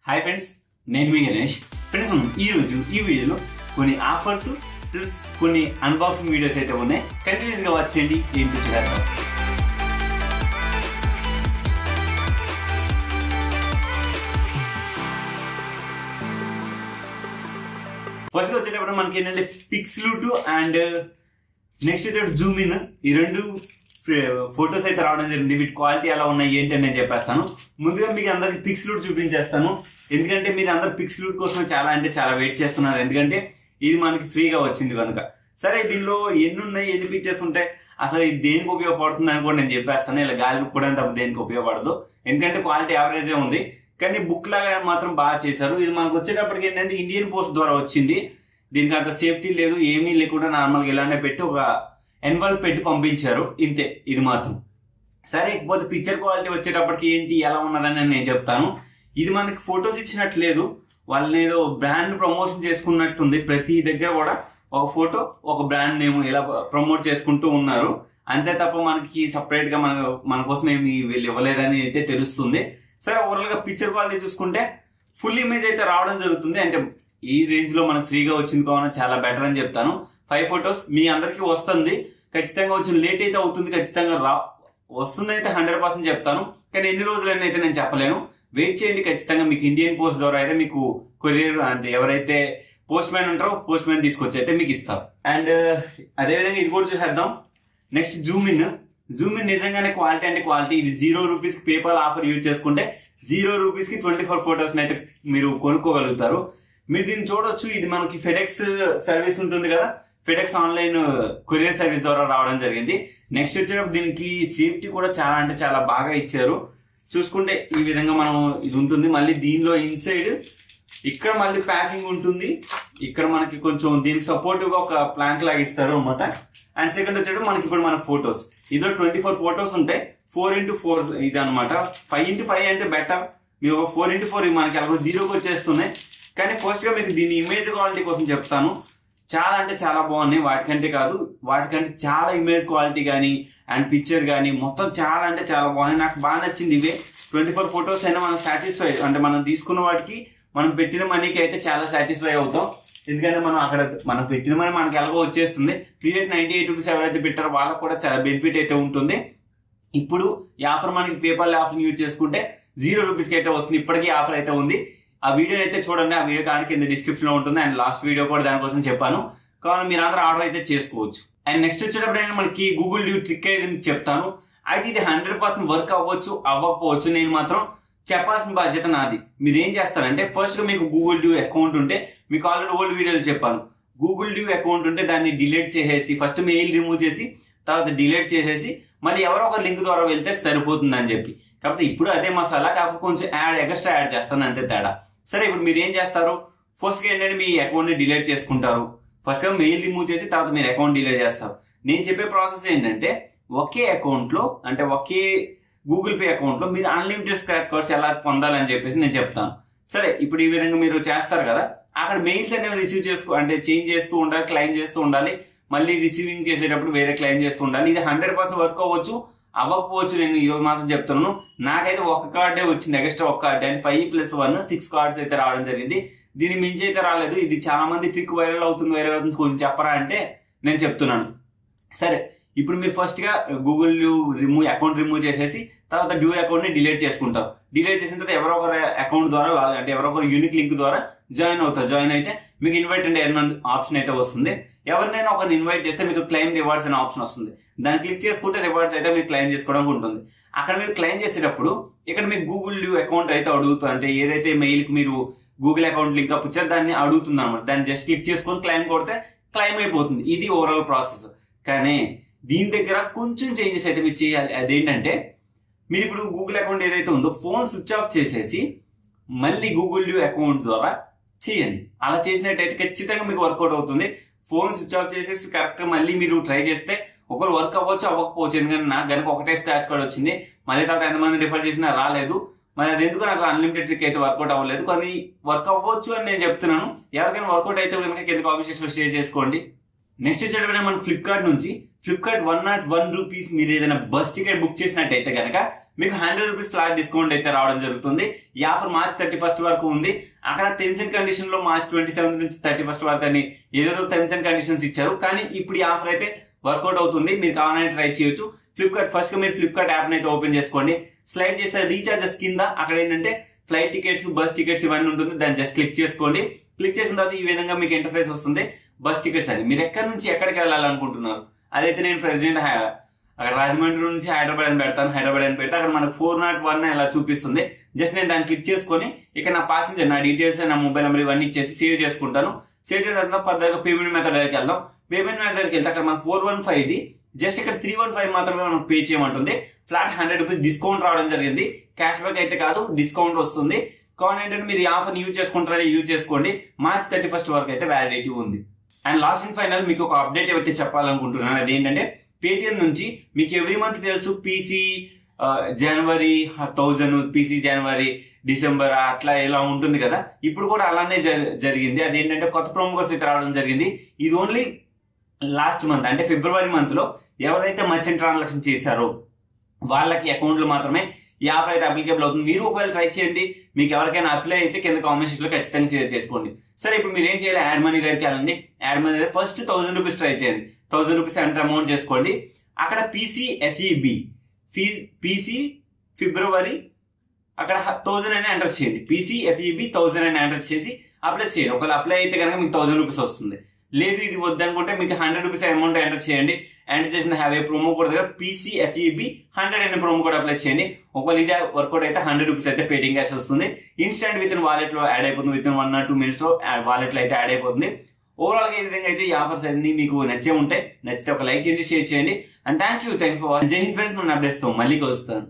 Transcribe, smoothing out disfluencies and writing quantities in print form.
Hi friends, నేను మీ Ganesh. Friends, మనం ఈరోజు ఈ వీడియోలో కొన్ని ఆఫర్స్ ప్లస్ కొన్ని అన్బాక్సింగ్ వీడియోస్ అయితే ఉన్నాయి. కంటిన్యూస్గా వాచ్ చేయండి. ఏంటి చూద్దాం. ఫస్ట్ వచ్చేటప్పుడు మనకి ఏంటంటే పిక్స్లూట్ అండ్ నెక్స్ట్ వచ్చేటప్పుడు జూమ్ ఇన్, ఈ రెండు ఫొటోస్ అయితే రావడం జరిగింది. వీటి క్వాలిటీ ఎలా ఉన్నాయి ఏంటి అని నేను చెప్పేస్తాను. ముందుగా మీకు అందరికి పిక్స్లూట్ చూపించేస్తాను, ఎందుకంటే మీరు అందరు పిక్స్లూట్ కోసం చాలా వెయిట్ చేస్తున్నారు, ఎందుకంటే ఇది మనకి ఫ్రీగా వచ్చింది కనుక. సరే, దీనిలో ఎన్ని ఉన్నాయి, ఎన్ని పిక్చర్స్ ఉంటాయి, అసలు ఇది దేనికి ఉపయోగపడుతుంది అని కూడా నేను చెప్పేస్తాను. ఇలా గాలి కూడా తప్ప దేనికి ఉపయోగపడదు, ఎందుకంటే క్వాలిటీ యావరేజే ఉంది, కానీ బుక్ లాగా మాత్రం బాగా చేశారు. ఇది మనకు వచ్చేటప్పటికి ఏంటంటే ఇండియన్ పోస్ట్ ద్వారా వచ్చింది. దీనికి అంత సేఫ్టీ లేదు, ఏమీ లేకుండా నార్మల్గా ఇలానే పెట్టి ఒక ఎన్వల్ప్ పెట్టి పంపించారు, ఇంతే. ఇది మాత్రం సరే. ఇకపోతే పిక్చర్ క్వాలిటీ వచ్చేటప్పటికి ఏంటి ఎలా ఉన్నదని నేను చెప్తాను. ఇది మనకి ఫొటోస్ ఇచ్చినట్లేదు, వాళ్ళని ఏదో బ్రాండ్ ప్రమోషన్ చేసుకున్నట్టుంది. ప్రతి దగ్గర కూడా ఒక ఫోటో ఒక బ్రాండ్ నేమ్ ఇలా ప్రమోట్ చేసుకుంటూ ఉన్నారు, అంతే తప్ప మనకి సపరేట్ గా మన కోసం ఏమి వీళ్ళు ఇవ్వలేదని అయితే తెలుస్తుంది. సరే, ఓవరాల్ గా పిక్చర్ క్వాలిటీ చూసుకుంటే ఫుల్ ఇమేజ్ అయితే రావడం జరుగుతుంది. అంటే ఈ రేంజ్ లో మనకు ఫ్రీగా వచ్చింది కావున చాలా బెటర్ అని చెప్తాను. 5 ఫొటోస్ మీ అందరికి వస్తుంది, ఖచ్చితంగా వచ్చిన లేట్ అయితే అవుతుంది, ఖచ్చితంగా వస్తుంది అయితే 100% చెప్తాను. కానీ ఎన్ని రోజులైనా అయితే నేను చెప్పలేను, వెయిట్ చేయండి. ఖచ్చితంగా మీకు ఇండియన్ పోస్ట్ ద్వారా అయితే మీకు కొరియర్ అంటే ఎవరైతే పోస్ట్ మ్యాన్ ఉంటారో పోస్ట్ మ్యాన్ తీసుకొచ్చి అయితే మీకు ఇస్తారు. అండ్ అదేవిధంగా ఇది కూడా చూసేద్దాం. నెక్స్ట్ జూమ్ ఇన్ నిజంగానే క్వాలిటీ అంటే క్వాలిటీ. ఇది 0 రూపీస్ పేపాల్ ఆఫర్ యూజ్ చేసుకుంటే 0 రూపీస్ కి 24 ఫొటోస్ అయితే మీరు కొనుక్కోగలుగుతారు. మీరు దీన్ని చూడొచ్చు. ఇది మనకి ఫెడెక్స్ సర్వీస్ ఉంటుంది కదా, ఫెడెక్స్ ఆన్లైన్ కొరియర్ సర్వీస్ ద్వారా రావడం జరిగింది. నెక్స్ట్ వచ్చేటప్పుడు దీనికి సేఫ్టీ కూడా చాలా బాగా ఇచ్చారు. చూసుకుంటే ఈ విధంగా మనం ఇది ఉంటుంది. మళ్ళీ దీనిలో ఇన్సైడ్ ఇక్కడ మళ్ళీ ప్యాకింగ్ ఉంటుంది. ఇక్కడ మనకి కొంచెం దీనికి సపోర్టివ్ గా ఒక ప్లాంక్ లాగా ఇస్తారు అనమాట. అండ్ సెకండ్ వచ్చేటప్పుడు మనకి ఇప్పుడు మన ఫొటోస్, ఇందులో 24 ఫొటోస్ ఉంటాయి. 4x4 ఇది అనమాట. 5x5 అంటే బెటర్. మీరు ఒక 4x4 మనకి అలా 0కి వచ్చేస్తున్నాయి. కానీ ఫస్ట్ గా మీకు దీని ఇమేజ్ క్వాలిటీ కోసం చెప్తాను. చాలా బాగున్నాయి. వాటికంటే చాలా ఇమేజ్ క్వాలిటీ కానీ అండ్ పిక్చర్ కానీ మొత్తం చాలా బాగున్నాయి. నాకు బాగా నచ్చింది ఇవే. 24 ఫొటోస్ అయినా మనం సాటిస్ఫై, అంటే మనం తీసుకున్న వాటికి మనం పెట్టిన మనీకి అయితే చాలా సాటిస్ఫై అవుతాం. ఎందుకంటే మనం పెట్టిన మనీ మనకి ఎలాగో వచ్చేస్తుంది. ప్రీవియస్ 98 రూపీస్ ఎవరైతే పెట్టారో వాళ్ళకి కూడా చాలా బెనిఫిట్ అయితే ఉంటుంది. ఇప్పుడు ఈ ఆఫర్ మనకి పేపాల్ ఆఫర్ యూజ్ చేసుకుంటే 0 రూపీస్కి అయితే వస్తుంది. ఇప్పటికీ ఆఫర్ అయితే ఉంది. ఆ వీడియో అయితే చూడండి. ఆ వీడియో కానీ కింద డిస్క్రిప్షన్ లో ఉంటుంది. అండ్ లాస్ట్ వీడియో కూడా దానికోసం చెప్పాను, కావున మీరు అందరూ ఆర్డర్ అయితే చేసుకోవచ్చు. అండ్ నెక్స్ట్ వచ్చేటప్పుడు మనకి గూగుల్ డ్యూ ట్రిక్ అయితే చెప్తాను. అయితే ఇది 100% వర్క్ అవ్వచ్చు అవ్వకపోవచ్చు. నేను మాత్రం చెప్పాల్సిన బాధ్యత నాది. మీరు ఏం చేస్తారంటే ఫస్ట్ గా మీకు గూగుల్ డ్యూ అకౌంట్ ఉంటే, మీకు ఆల్రెడీ ఓల్డ్ వీడియోలు చెప్పాను, గూగుల్ డ్యూ అకౌంట్ ఉంటే దాన్ని డిలీట్ చేసేసి ఫస్ట్ మెయిల్ రిమూవ్ చేసి తర్వాత డిలీట్ చేసేసి మళ్ళీ ఎవరో ఒక లింక్ ద్వారా వెళ్తే సరిపోతుంది అని చెప్పి. కాకపోతే ఇప్పుడు అదే మసాలా, కాకపోతే కొంచెం ఎక్స్ట్రా యాడ్ చేస్తాను, అంతే తేడా. సరే, ఇప్పుడు మీరు ఏం చేస్తారు, ఫస్ట్ గా ఏంటంటే మీ అకౌంట్ ని డిలీట్ చేసుకుంటారు. ఫస్ట్ గా మెయిల్ రిమూవ్ చేసి తర్వాత మీరు అకౌంట్ డిలీట్ చేస్తారు. నేను చెప్పే ప్రాసెస్ ఏంటంటే ఒకే అకౌంట్ లో, అంటే ఒకే గూగుల్ పే అకౌంట్ లో మీరు అన్లిమిటెడ్ స్క్రాచ్ కార్డ్స్ ఎలా పొందాలని చెప్పేసి నేను చెప్తాను. సరే, ఇప్పుడు ఈ విధంగా మీరు చేస్తారు కదా, అక్కడ మెయిల్స్ అనేవి రిసీవ్ అంటే చేంజ్ చేస్తూ ఉండాలి, క్లైమ్ చేస్తూ ఉండాలి, మళ్ళీ రిసీవింగ్ చేసేటప్పుడు వేరే క్లైమ్ చేస్తూ ఉండాలి. ఇది 100% వర్క్ అవ్వచ్చు అవ్వకపోవచ్చు. నేను ఈరోజు మాత్రం చెప్తున్నాను, నాకైతే ఒక కార్డే వచ్చింది, ఎక్స్ట్రా ఒక కార్డ్. అంటే 5+1 6 కార్డ్స్ అయితే రావడం జరిగింది. దీని మించి అయితే రాలేదు. ఇది చాలా మంది ట్రిక్ వైరల్ అవుతుంది కొంచెం చెప్పరా అంటే నేను చెప్తున్నాను. సరే, ఇప్పుడు మీరు ఫస్ట్ గా గూగుల్ అకౌంట్ రిమూవ్ చేసేసి తర్వాత డ్యూ అకౌంట్ ని డిలీట్ చేసుకుంటారు. డిలీట్ చేసిన తర్వాత ఎవరో ఒకరి అకౌంట్ ద్వారా, అంటే ఎవరో ఒకరి యూనిక్ లింక్ ద్వారా జాయిన్ అవుతారు. జాయిన్ అయితే మీకు ఇన్వైట్ అంటే ఆప్షన్ అయితే వస్తుంది. ఎవరినైనా ఒకరిని ఇన్వైట్ చేస్తే మీకు క్లెయిమ్ రివార్డ్స్ అనే ఆప్షన్ వస్తుంది. దాన్ని క్లిక్ చేసుకుంటే రివార్డ్స్ అయితే మీరు క్లెయిమ్ చేసుకోవడానికి ఉంటుంది. అక్కడ మీరు క్లెయిమ్ చేసేటప్పుడు ఇక్కడ మీకు గూగుల్ డ్యూ అకౌంట్ అయితే అడుగుతుంది. అంటే ఏదైతే మెయిల్ కి మీరు గూగుల్ అకౌంట్ లింక్ అప్ ఇచ్చారు దాన్ని అడుగుతుంది అనమాట. దాన్ని జస్ట్ క్లిక్ చేసుకొని క్లెయిమ్ కొడితే క్లెయిమ్ అయిపోతుంది. ఇది ఓవరాల్ ప్రాసెస్. కానీ దీని దగ్గర కొంచెం చేంజెస్ అయితే మీరు చేయాలి. అదేంటంటే మీరు ఇప్పుడు గూగుల్ అకౌంట్ ఏదైతే ఉందో ఫోన్ స్విచ్ ఆఫ్ చేసేసి మళ్ళీ గూగుల్ డ్యూ అకౌంట్ ద్వారా చేయండి. అలా చేసినట్టయితే ఖచ్చితంగా మీకు వర్కౌట్ అవుతుంది. ఫోన్ స్విచ్ ఆఫ్ చేసేసి కరెక్ట్ మళ్ళీ మీరు ట్రై చేస్తే ఒకరు వర్క్ అవ్వచ్చు అవ్వకపోవచ్చు. ఎందుకంటే నాకు కనుక ఒకటే స్క్రాచ్ కార్డ్ వచ్చింది, మళ్ళీ తర్వాత ఎంతమంది రిఫర్ చేసినా రాలేదు. మరి అది ఎందుకు నాకు అన్లిమిటెడ్ ట్రిక్ అయితే వర్కౌట్ అవ్వలేదు, కానీ వర్క్ అవ్వచ్చు అని నేను చెప్తున్నాను. ఎవరికైనా వర్కౌట్ అయితే కనుక కింద కామెంట్ సెక్షన్ లో షేర్ చేసుకోండి. నెక్స్ట్ వచ్చేటప్పుడు మన ఫ్లిప్కార్ట్ నుంచి ఫ్లిప్కార్ట్ 101 రూపీస్ మీరు ఏదైనా బస్ టికెట్ బుక్ చేసినట్టయితే కనుక మీకు 100 రూపీస్ ఫ్లాట్ డిస్కౌంట్ అయితే రావడం జరుగుతుంది. ఈ ఆఫర్ మార్చ్ 31 వరకు ఉంది. అక్కడ టర్మ్స్ అండ్ కండిషన్ లో మార్చ్ 27 నుంచి 31 వరకు అని ఏదేదో టర్మ్స్ అండ్ కండిషన్స్ ఇచ్చారు. కానీ ఇప్పుడు ఈ ఆఫర్ అయితే వర్కౌట్ అవుతుంది. మీరు కావాలంటే ట్రై చేయొచ్చు. ఫ్లిప్కార్ట్ ఫస్ట్ గా మీరు ఫ్లిప్కార్ట్ యాప్ అయితే ఓపెన్ చేసుకోండి. స్లైడ్ చేసే రీఛార్జెస్ కింద అక్కడ ఏంటంటే ఫ్లైట్ టికెట్స్, బస్ టికెట్స్ ఇవన్నీ ఉంటుంది. దాన్ని జస్ట్ క్లిక్ చేసుకోండి. క్లిక్ చేసిన తర్వాత ఈ విధంగా మీకు ఇంటర్ఫేస్ వస్తుంది. బస్ టికెట్స్ అని మీరు ఎక్కడి నుంచి ఎక్కడికి వెళ్ళాలనుకుంటున్నారు. అదైతే నేను ప్రెజెంట్ అక్కడ రాజమండ్రి నుంచి హైదరాబాద్ అని పెడతాను. హైదరాబాద్ అని పెడితే అక్కడ మనకు 401 ఇలా చూపిస్తుంది. జస్ట్ నేను దాన్ని క్లిక్ చేసుకొని ఇక్కడ నా ప్యాసింజర్, నా డీటెయిల్స్, నా మొబైల్ నెంబర్ ఇవన్నీ ఇచ్చేసి సేవ్ చేసుకుంటాను. సేవ్ చేసిన తర్వాత ఫర్దర్గా పేమెంట్ మెథడ్ దగ్గరికి వెళ్దాం. పేమెంట్ మెథడ్ దగ్గరికి వెళ్తే అక్కడ మన 415 ఇది. జస్ట్ ఇక్కడ 315 మాత్రమే మనం పే చేయమంటుంది. ఫ్లాట్ 100 రూపీస్ డిస్కౌంట్ రావడం జరిగింది. క్యాష్ బ్యాక్ అయితే కాదు, డిస్కౌంట్ వస్తుంది. కావాలి ఏంటంటే మీరు ఈ ఆఫర్ యూజ్ చేసుకుంటారని యూజ్ చేసుకోండి. మార్చ్ 31 వరకు అయితే వ్యాలిడిటీ ఉంది. అండ్ లాస్ట్ అండ్ ఫైనల్ మీకు ఒక అప్డేట్ అయితే చెప్పాలనుకుంటున్నాను. అదేంటంటే పేటిఎం నుంచి మీకు ఎవ్రీ మంత్ తెలుసు పీసీ జనవరి 1000, పీసీ జనవరి డిసెంబర్ అట్లా ఇలా ఉంటుంది కదా. ఇప్పుడు కూడా అలానే జరిగింది. అదేంటంటే కొత్త ప్రోమో కోడ్స్ అయితే రావడం జరిగింది. ఇది ఓన్లీ లాస్ట్ మంత్ అంటే ఫిబ్రవరి మంత్ లో ఎవరైతే మర్చెంట్ ట్రాన్సాక్షన్ చేశారో వాళ్ళకి అకౌంట్ లో మాత్రమే ఈ ఆఫర్ అయితే అప్లికేబుల్ అవుతుంది. మీరు ఒకవేళ ట్రై చేయండి. మీకు ఎవరికైనా అప్లై అయితే కింద కామెంట్ సెక్షన్ లో ఖచ్చితంగా షేర్ చేసుకోండి. సరే ఇప్పుడు మీరు ఏం చేయాలి, యాడ్ మనీ దగ్గరికి వెళ్ళండి. యాడ్ మనీ దగ్గర ఫస్ట్ 1000 రూపీస్ ట్రై చేయండి. 1000 రూపీస్ ఎంటర్ అమౌంట్ చేసుకోండి. అక్కడ పీసీఎఫ్ఈబి పీసీ ఫిబ్రవరి అక్కడ 1000 అని ఎంటర్ చేయండి. పీసీఎఫ్ఈబి 1000 అని ఎంటర్ చేసి అప్లై చేయండి. ఒకవేళ అప్లై అయితే కనుక మీకు 1000 రూపీస్ వస్తుంది. లేదు ఇది వద్దనుకుంటే మీకు 100 రూపీస్ అమౌంట్ ఎంటర్ చేయండి. ఎంటర్ చేసిన హ్యావ్ ఏ ప్రోమో కోడ్ దగ్గర పీసీఎఫ్ఈబి 100 అనే ప్రోమో కోడ్ అప్లై చేయండి. ఒకవేళ ఇది వర్కౌట్ అయితే 100 రూపీస్ అయితే పేటింగ్ క్యాష్ వస్తుంది. ఇన్స్టెంట్ విత్ ఇన్ వాలెట్ లో యాడ్ అయిపోతుంది. విత్ ఇన్ 1 or 2 minutes లో వాలెట్ లో అయితే యాడ్ అయిపోతుంది. ఓవరాల్ గా ఈ విధంగా అయితే ఈ ఆఫర్స్ అన్ని మీకు నచ్చే ఉంటాయి. నచ్చితే ఒక లైక్ చేయండి, షేర్ చేయండి. And thank you for watching. జై హింద్ ఫ్రెండ్స్. మన అప్డేట్స్ తో మళ్ళీ కలుస్తాను.